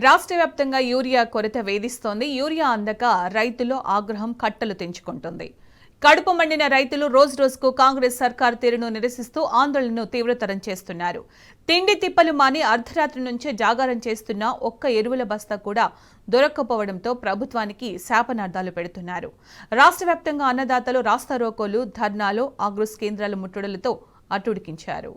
రాష్ట్ర వ్యాప్తంగా యూరియా కొరత వేధిస్తోంది. యూరియా అందక రైతుల్లో ఆగ్రహం కట్టలు తెంచుకుంటోంది. కడుపు మండిన రైతులు రోజురోజుకు కాంగ్రెస్ సర్కారు తీరును నిరసిస్తూ ఆందోళనను తీవ్రతరం చేస్తున్నారు. తిండి తిప్పలు మాని అర్ధరాత్రి నుంచే జాగారం చేస్తున్న ఒక్క ఎరువుల బస్తా కూడా దొరక్కపోవడంతో ప్రభుత్వానికి శాపనార్థాలు పెడుతున్నారు. రాష్ట్ర వ్యాప్తంగా అన్నదాతలు రాస్తారోకోలు, ధర్నాలు, ఆగ్రోస్ కేంద్రాల ముట్టడులతో అట్టుడికించారు.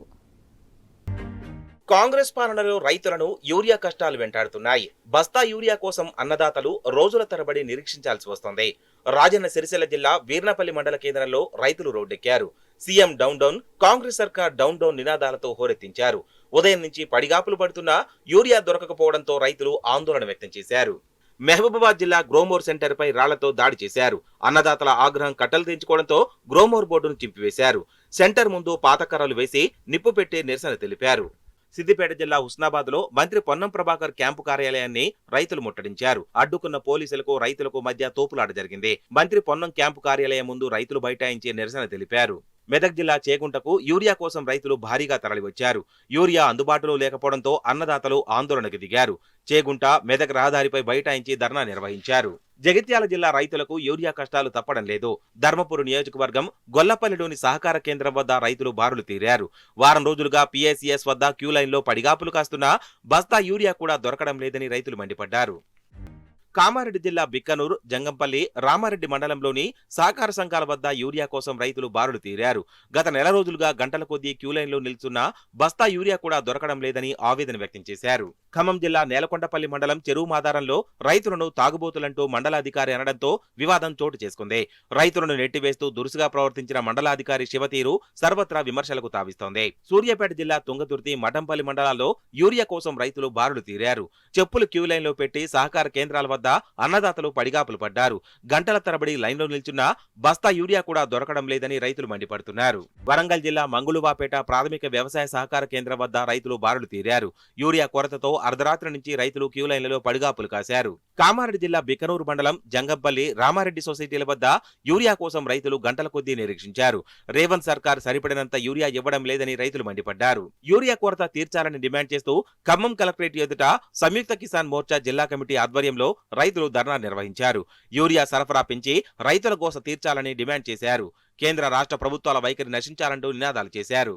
కాంగ్రెస్ పాలనలో రైతులను యూరియా కష్టాలు వెంటాడుతున్నాయి. బస్తా యూరియా కోసం అన్నదాతలు రోజుల తరబడి నిరీక్షించాల్సి వస్తోంది. రాజన్న సిరిసిల్ల జిల్లా వీర్నపల్లి మండల కేంద్రంలో రైతులు రోడ్డెక్కారు. సీఎం డౌన్ డౌన్, కాంగ్రెస్ సర్కార్ డౌన్ డౌన్ నినాదాలతో హోరెత్తించారు. ఉదయం నుంచి పడిగాపులు పడుతున్నా యూరియా దొరకకపోవడంతో రైతులు ఆందోళన వ్యక్తం చేశారు. మహబూబాబాద్ జిల్లా గ్రోమోర్ సెంటర్ పై రాళ్లతో దాడి చేశారు. అన్నదాతల ఆగ్రహం కట్టలు తెంచుకోవడంతో గ్రోమోర్ బోర్డును చింపివేశారు. సెంటర్ ముందు పాతకర్రలు వేసి నిప్పు పెట్టి నిరసన తెలిపారు. సిద్దిపేట జిల్లా హుస్నాబాద్ లో మంత్రి పొన్నం ప్రభాకర్ క్యాంపు కార్యాలయాన్ని రైతులు ముట్టడించారు. అడ్డుకున్న పోలీసులకు రైతులకు మధ్య తోపులాట జరిగింది. మంత్రి పొన్నం క్యాంపు కార్యాలయం ముందు రైతులు బైఠాయించి నిరసన తెలిపారు. మెదక్ జిల్లా చేగుంటకు యూరియా కోసం రైతులు భారీగా తరలివచ్చారు. యూరియా అందుబాటులో లేకపోవడంతో అన్నదాతలు ఆందోళనకు దిగారు. చేగుంట మెదక్ రహదారిపై బైఠాయించి ధర్నా నిర్వహించారు. జగిత్యాల జిల్లా రైతులకు యూరియా కష్టాలు తప్పడం లేదు. ధర్మపురి నియోజకవర్గం గొల్లపల్లిలోని సహకార కేంద్రం వద్ద రైతులు బారులు తీరారు. వారం రోజులుగా పిఎస్సిఎస్ వద్ద క్యూ లైన్లో పడిగాపులు కాస్తున్నా బస్తా యూరియా కూడా దొరకడం లేదని రైతులు మండిపడ్డారు. కామారెడ్డి జిల్లా బిక్కనూరు, జంగంపల్లి, రామారెడ్డి మండలంలోని సహకార సంఘాల వద్ద యూరియా కోసం రైతులు బారులు తీరారు. గత నెల రోజులుగా గంటల కొద్దీ క్యూలైన్లో నిల్చున్న బస్తా యూరియా కూడా దొరకడం లేదని ఆవేదన వ్యక్తం చేశారు. ఖమ్మం జిల్లా నేలకొండపల్లి మండలం చెరువు మాదారంలో రైతులను తాగుబోతులంటూ మండలాధికారి అనడంతో వివాదం చోటు చేసుకుంది. రైతులను నెట్టివేస్తూ దురుసుగా ప్రవర్తించిన మండలాధికారి శివతీరు సర్వత్రా విమర్శలకు తావిస్తోంది. సూర్యాపేట జిల్లా తుంగతుర్తి, మఠంపల్లి మండలాల్లో యూరియా కోసం రైతులు బారులు తీరారు. చెప్పులు క్యూలైన్లో పెట్టి సహకార కేంద్రాల వద్ద అన్నదాతలు పడిగాపులు పడ్డారు. గంటల తరబడి లైన్లో నిల్చున్న బస్తా యూరియా కూడా దొరకడం లేదని రైతులు మండిపడుతున్నారు. వరంగల్ జిల్లా మంగుళువాపేట ప్రాథమిక వ్యవసాయ సహకార కేంద్రం వద్ద రైతులు బారులు తీరారు. యూరియా కొరతతో అర్ధరాత్రి నుంచి రైతులు క్యూలైన్లలో పడిగాపులు కాశారు. కామారెడ్డి జిల్లా బికనూరు మండలం జంగంపల్లి, రామారెడ్డి సొసైటీల వద్ద యూరియా కోసం రైతులు గంటల కొద్దీ నిరీక్షించారు. రేవంత్ సర్కార్ సరిపడినంత యూరియా ఇవ్వడం లేదని రైతులు మండిపడ్డారు. యూరియా కొరత తీర్చాలని డిమాండ్ చేస్తూ ఖమ్మం కలెక్టరేట్ ఎదుట సంయుక్త కిసాన్ మోర్చా జిల్లా కమిటీ ఆధ్వర్యంలో రైతులు ధర్నా నిర్వహించారు. యూరియా సరఫరా పెంచి రైతుల గోస తీర్చాలని డిమాండ్ చేశారు. కేంద్ర రాష్ట్ర ప్రభుత్వాల వైఖరి నశించాలంటూ నినాదాలు చేశారు.